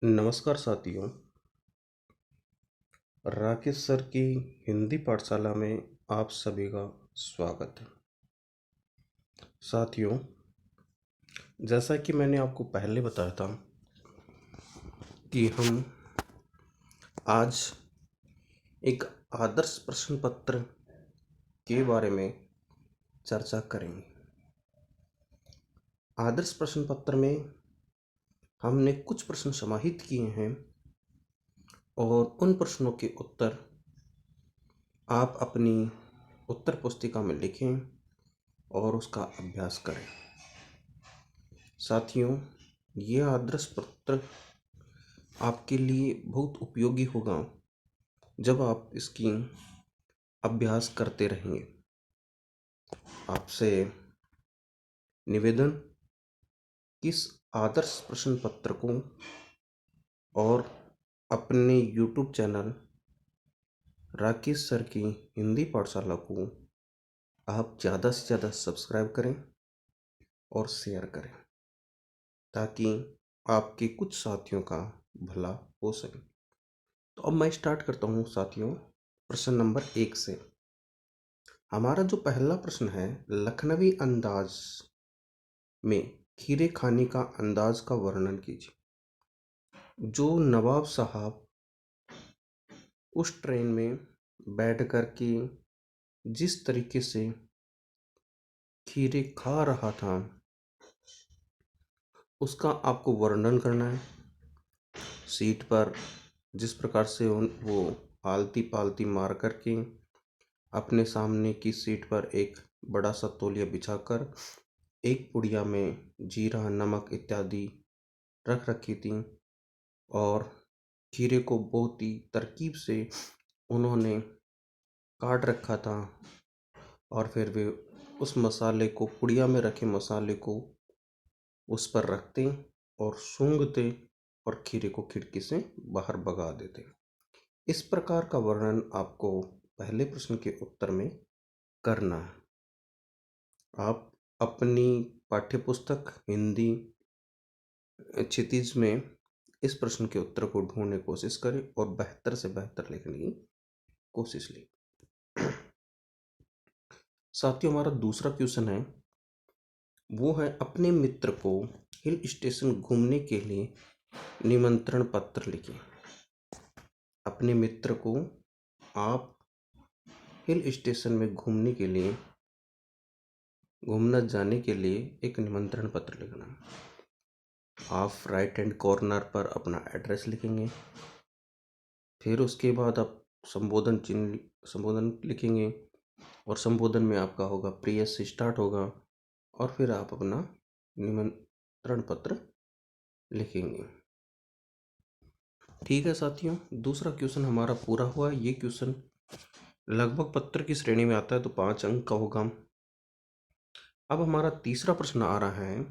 नमस्कार साथियों, राकेश सर की हिंदी पाठशाला में आप सभी का स्वागत है। साथियों, जैसा कि मैंने आपको पहले बताया था कि हम आज एक आदर्श प्रश्न पत्र के बारे में चर्चा करेंगे। आदर्श प्रश्न पत्र में हमने कुछ प्रश्न समाहित किए हैं और उन प्रश्नों के उत्तर आप अपनी उत्तर पुस्तिका में लिखें और उसका अभ्यास करें। साथियों, ये आदर्श पत्र आपके लिए बहुत उपयोगी होगा जब आप इसकी अभ्यास करते रहेंगे। आपसे निवेदन, किस आदर्श प्रश्न पत्र को और अपने YouTube चैनल राकेश सर की हिंदी पाठशाला को आप ज़्यादा से ज़्यादा सब्सक्राइब करें और शेयर करें ताकि आपके कुछ साथियों का भला हो सके। तो अब मैं स्टार्ट करता हूँ साथियों, प्रश्न नंबर 1 से। हमारा जो पहला प्रश्न है, लखनवी अंदाज में खीरे खाने का अंदाज का वर्णन कीजिए। जो नवाब साहब उस ट्रेन में बैठ कर के जिस तरीके से खीरे खा रहा था उसका आपको वर्णन करना है। सीट पर जिस प्रकार से वो आलती पालती मार करके अपने सामने की सीट पर एक बड़ा सा तौलिया बिछाकर एक पुड़िया में जीरा, नमक इत्यादि रख रखी थी और खीरे को बहुत ही तरकीब से उन्होंने काट रखा था और फिर वे उस मसाले को, पुड़िया में रखे मसाले को उस पर रखते और सूंघते और खीरे को खिड़की से बाहर भगा देते। इस प्रकार का वर्णन आपको पहले प्रश्न के उत्तर में करना है। आप अपनी पाठ्यपुस्तक हिंदी क्षितिज में इस प्रश्न के उत्तर को ढूंढने की कोशिश करें और बेहतर से बेहतर लिखने की कोशिश लें। साथियों, हमारा दूसरा क्वेश्चन है, वो है अपने मित्र को हिल स्टेशन घूमने के लिए निमंत्रण पत्र लिखें। अपने मित्र को आप हिल स्टेशन में घूमना जाने के लिए एक निमंत्रण पत्र लिखना है। आप राइट हैंड कॉर्नर पर अपना एड्रेस लिखेंगे, फिर उसके बाद आप संबोधन लिखेंगे और संबोधन में आपका होगा प्रिय से स्टार्ट होगा और फिर आप अपना निमंत्रण पत्र लिखेंगे। ठीक है साथियों, दूसरा क्वेश्चन हमारा पूरा हुआ। ये क्वेश्चन लगभग पत्र की श्रेणी में आता है तो 5 अंक का होगा। अब हमारा तीसरा प्रश्न आ रहा है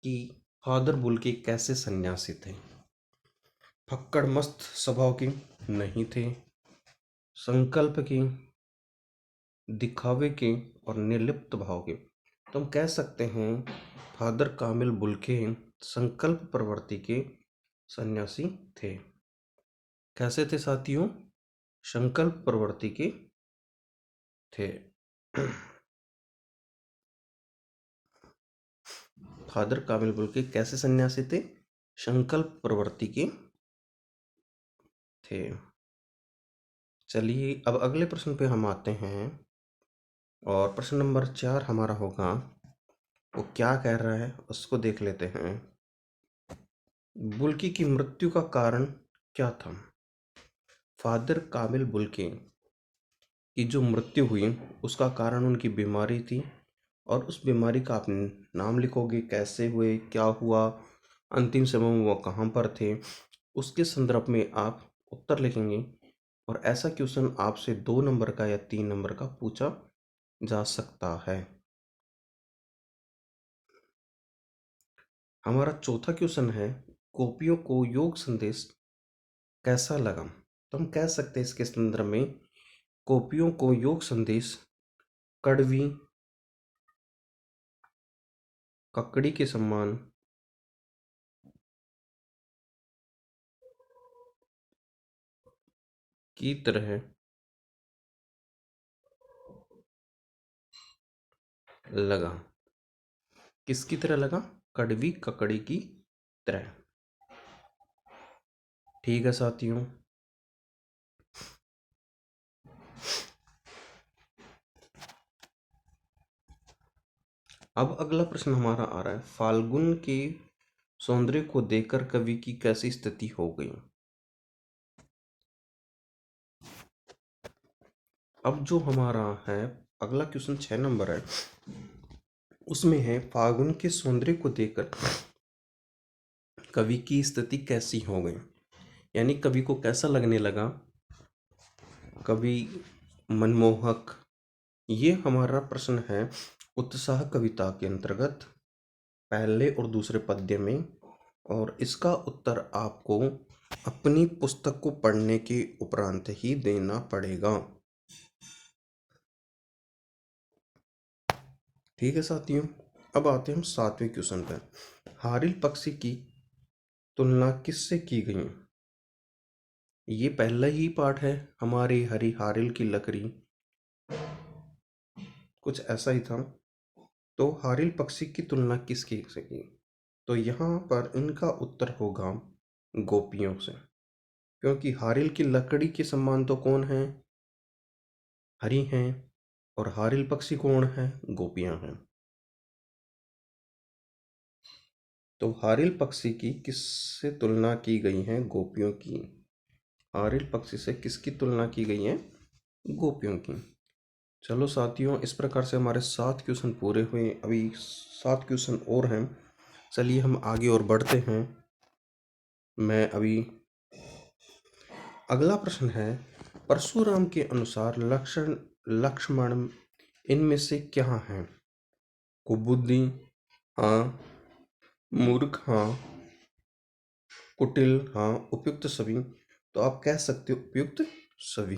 कि फादर बुल्के कैसे सन्यासी थे। फक्कड़ मस्त स्वभाव के नहीं थे, संकल्प के, दिखावे के और निर्लिप्त भाव के। तो हम कह सकते हैं फादर कामिल बुल्के संकल्प प्रवृत्ति के सन्यासी थे। कैसे थे साथियों? संकल्प प्रवृत्ति के थे। फादर कामिल बुल्के कैसे सन्यासी थे? संकल्प प्रवृत्ति के थे। चलिए अब अगले प्रश्न पे हम आते हैं और प्रश्न नंबर 4 हमारा होगा, वो क्या कह रहा है उसको देख लेते हैं। बुल्की की मृत्यु का कारण क्या था? फादर कामिल बुल्के की जो मृत्यु हुई उसका कारण उनकी बीमारी थी और उस बीमारी का आप नाम लिखोगे, कैसे हुए, क्या हुआ, अंतिम समय में वो कहाँ पर थे, उसके संदर्भ में आप उत्तर लिखेंगे। और ऐसा क्वेश्चन आपसे 2 नंबर का या 3 नंबर का पूछा जा सकता है। हमारा चौथा क्वेश्चन है, गोपियों को योग संदेश कैसा लगा? तो हम कह सकते हैं इसके संदर्भ में, गोपियों को योग संदेश कड़वी, ककड़ी के समान की तरह लगा। किसकी तरह लगा? कड़वी ककड़ी की तरह। ठीक है साथियों, अब अगला प्रश्न हमारा आ रहा है, फाल्गुन के सौंदर्य को देखकर कवि की कैसी स्थिति हो गई? अब जो हमारा है अगला क्वेश्चन 6 नंबर है, उसमें है फाल्गुन के सौंदर्य को देखकर कवि की स्थिति कैसी हो गई, यानी कवि को कैसा लगने लगा, कवि मनमोहक। ये हमारा प्रश्न है उत्साह कविता के अंतर्गत पहले और दूसरे पद्य में, और इसका उत्तर आपको अपनी पुस्तक को पढ़ने के उपरांत ही देना पड़ेगा। ठीक है साथियों, अब आते हैं हम 7वें क्वेश्चन पर। हारिल पक्षी की तुलना किससे की गई? ये पहला ही पाठ है, हमारी हरी हारिल की लकड़ी, कुछ ऐसा ही था। तो हारिल पक्षी की तुलना किसकी से की? तो यहाँ पर इनका उत्तर होगा गोपियों से, क्योंकि हारिल की लकड़ी के समान तो कौन है? हरि हैं, और हारिल पक्षी कौन है? गोपियां हैं। तो हारिल पक्षी की किससे तुलना की गई है? गोपियों की। हारिल पक्षी से किसकी तुलना की गई है? गोपियों की। चलो साथियों, इस प्रकार से हमारे 7 क्वेश्चन पूरे हुए। अभी 7 क्वेश्चन और हैं, चलिए हम आगे और बढ़ते हैं। मैं अभी अगला प्रश्न है, परशुराम के अनुसार लक्ष्मण इनमें से क्या है? कुबुद्धि हाँ, मूर्ख हाँ, कुटिल हाँ, उपयुक्त सभी। तो आप कह सकते हो उपयुक्त सभी,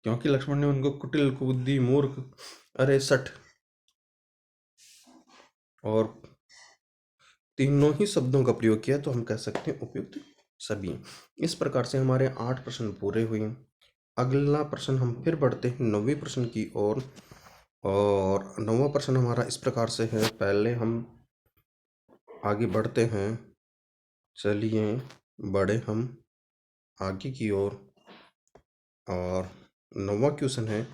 क्योंकि लक्ष्मण ने उनको कुटिल, कुबुद्धि, मूर्ख, अरे सठ और तीनों ही शब्दों का प्रयोग किया, तो हम कह सकते हैं उपयुक्त सभी। इस प्रकार से हमारे 8 प्रश्न पूरे हुए। अगला प्रश्न हम फिर बढ़ते हैं 9वें प्रश्न की ओर, और 9वां प्रश्न हमारा इस प्रकार से है। पहले हम आगे बढ़ते हैं, चलिए बढ़े हम आगे की ओर। और 9वां क्वेश्चन है,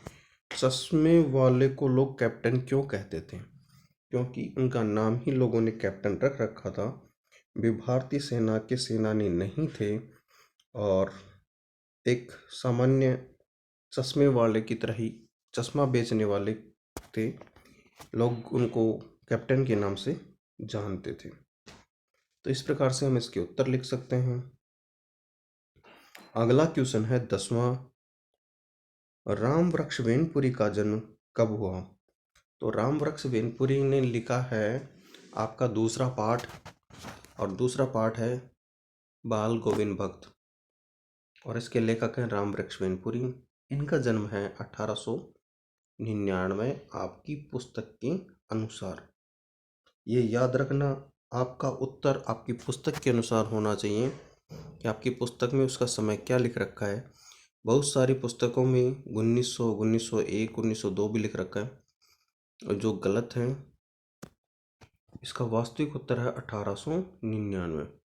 चश्मे वाले को लोग कैप्टन क्यों कहते थे? क्योंकि उनका नाम ही लोगों ने कैप्टन रख रखा था। वे भारतीय सेना के सेनानी नहीं थे, और एक सामान्य चश्मे वाले की तरह ही चश्मा बेचने वाले थे। लोग उनको कैप्टन के नाम से जानते थे। तो इस प्रकार से हम इसके उत्तर लिख सकते हैं। अगला क्वेश्चन है 10वां, राम वृक्ष वेनपुरी का जन्म कब हुआ? तो राम वृक्ष वेनपुरी ने लिखा है आपका दूसरा पाठ, और दूसरा पाठ है बाल गोविंद भक्त, और इसके लेखक हैं राम वृक्ष वेनपुरी। इनका जन्म है 1899 आपकी पुस्तक के अनुसार। ये याद रखना, आपका उत्तर आपकी पुस्तक के अनुसार होना चाहिए कि आपकी पुस्तक में उसका समय क्या लिख रखा है। बहुत सारी पुस्तकों में 1900, 1901, 1902 भी लिख रखा है, और जो गलत है। इसका वास्तविक उत्तर है 1899।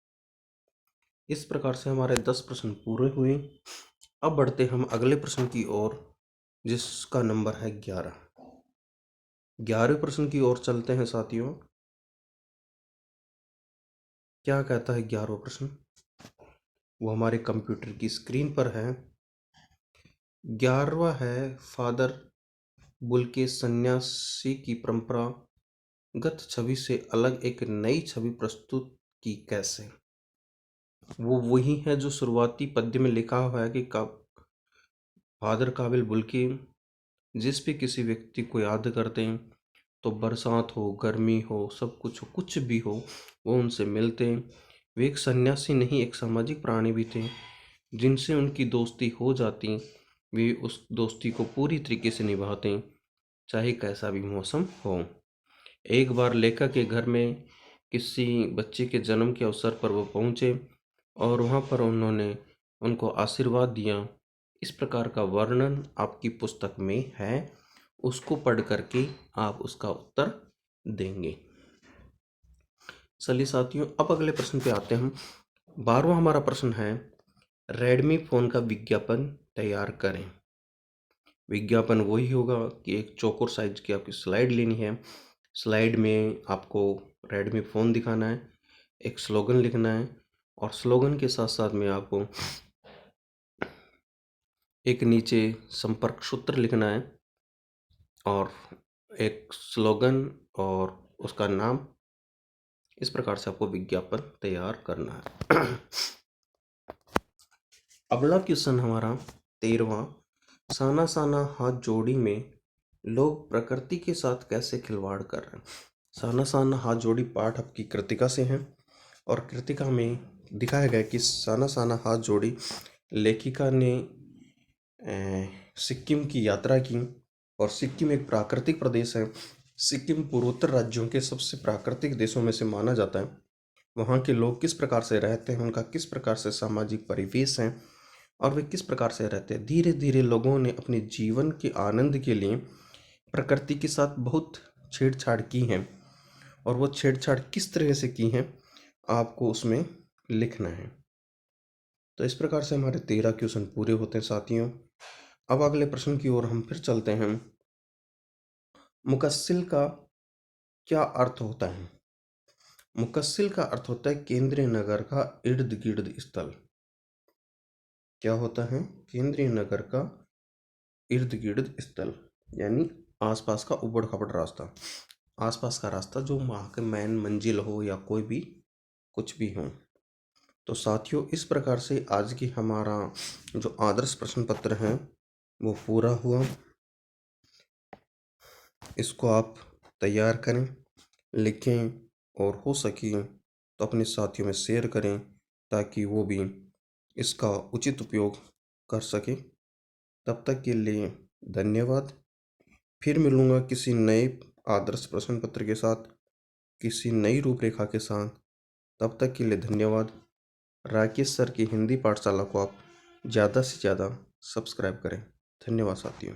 इस प्रकार से हमारे 10 प्रश्न पूरे हुए। अब बढ़ते हम अगले प्रश्न की ओर, जिसका नंबर है 11। 11वें प्रश्न की ओर चलते हैं साथियों। क्या कहता है 11वां प्रश्न? वो हमारे कंप्यूटर की स्क्रीन पर है। 11वां है, फादर बुल के सन्यासी की परंपरागत छवि से अलग एक नई छवि प्रस्तुत की कैसे? वो वही है जो शुरुआती पद्य में लिखा हुआ है कि फादर काबिल बुल्की जिस भी किसी व्यक्ति को याद करते हैं, तो बरसात हो, गर्मी हो, सब कुछ हो, कुछ भी हो, वो उनसे मिलते हैं। वे एक सन्यासी नहीं, एक सामाजिक प्राणी भी थे। जिनसे उनकी दोस्ती हो जाती, वे उस दोस्ती को पूरी तरीके से निभाते हैं, चाहे कैसा भी मौसम हो। एक बार लेखक के घर में किसी बच्चे के जन्म के अवसर पर वो पहुँचे, और वहाँ पर उन्होंने उनको आशीर्वाद दिया। इस प्रकार का वर्णन आपकी पुस्तक में है, उसको पढ़ करके आप उसका उत्तर देंगे। चलिए साथियों, अब अगले प्रश्न पे आते हैं हम। 12वां हमारा प्रश्न है, रेडमी फ़ोन का विज्ञापन तैयार करें। विज्ञापन वही होगा कि एक चौकोर साइज की आपकी स्लाइड लेनी है। स्लाइड में आपको रेडमी फ़ोन दिखाना है, एक स्लोगन लिखना है और स्लोगन के साथ साथ में आपको एक नीचे संपर्क सूत्र लिखना है और एक स्लोगन और उसका नाम। इस प्रकार से आपको विज्ञापन तैयार करना है। अगला क्वेश्चन हमारा 13वां, साना साना हाथ जोड़ी में लोग प्रकृति के साथ कैसे खिलवाड़ कर रहे हैं। साना साना हाथ जोड़ी पाठ आपकी कृतिका से है और कृतिका में दिखाया गया कि साना साना हाथ जोड़ी लेखिका ने सिक्किम की यात्रा की और सिक्किम एक प्राकृतिक प्रदेश है। सिक्किम पूर्वोत्तर राज्यों के सबसे प्राकृतिक देशों में से माना जाता है। वहाँ के लोग किस प्रकार से रहते हैं, उनका किस प्रकार से सामाजिक परिवेश है और वे किस प्रकार से रहते हैं। धीरे धीरे लोगों ने अपने जीवन के आनंद के लिए प्रकृति के साथ बहुत छेड़छाड़ की है और वो छेड़छाड़ किस तरह से की है आपको उसमें लिखना है। तो इस प्रकार से हमारे 13 क्वेश्चन पूरे होते हैं साथियों। अब अगले प्रश्न की ओर हम फिर चलते हैं। मुकस्सिल का क्या अर्थ होता है। मुकस्सिल का अर्थ होता है केंद्रीय नगर का इर्द गिर्द स्थल। क्या होता है, केंद्रीय नगर का इर्द गिर्द स्थल, यानी आसपास का उबड़ खाबड़ रास्ता, आसपास का रास्ता जो वहाँ के मेन मंजिल हो या कोई भी कुछ भी हो। तो साथियों, इस प्रकार से आज की हमारा जो आदर्श प्रश्न पत्र है वो पूरा हुआ। इसको आप तैयार करें, लिखें और हो सके तो अपने साथियों में शेयर करें ताकि वो भी इसका उचित उपयोग कर सके। तब तक के लिए धन्यवाद। फिर मिलूँगा किसी नए आदर्श प्रश्न पत्र के साथ, किसी नई रूपरेखा के साथ। तब तक के लिए धन्यवाद। राकेश सर की हिंदी पाठशाला को आप ज़्यादा से ज़्यादा सब्सक्राइब करें। धन्यवाद साथियों।